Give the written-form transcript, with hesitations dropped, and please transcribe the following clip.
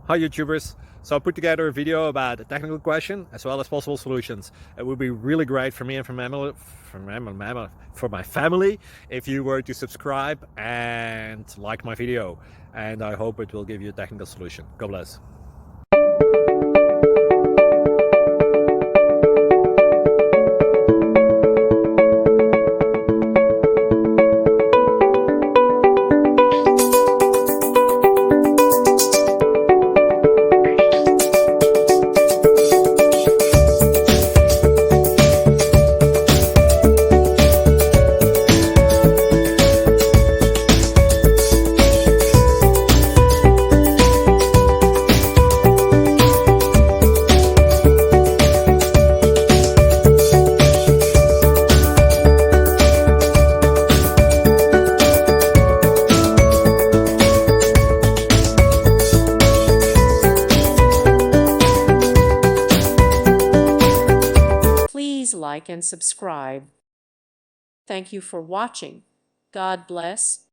Hi YouTubers! So I put together a video about a technical question as well as possible solutions. It would be really great for me and for my family if you were to subscribe and like my video, and I hope it will give you a technical solution. God bless. Please like and subscribe. Thank you for watching. God bless.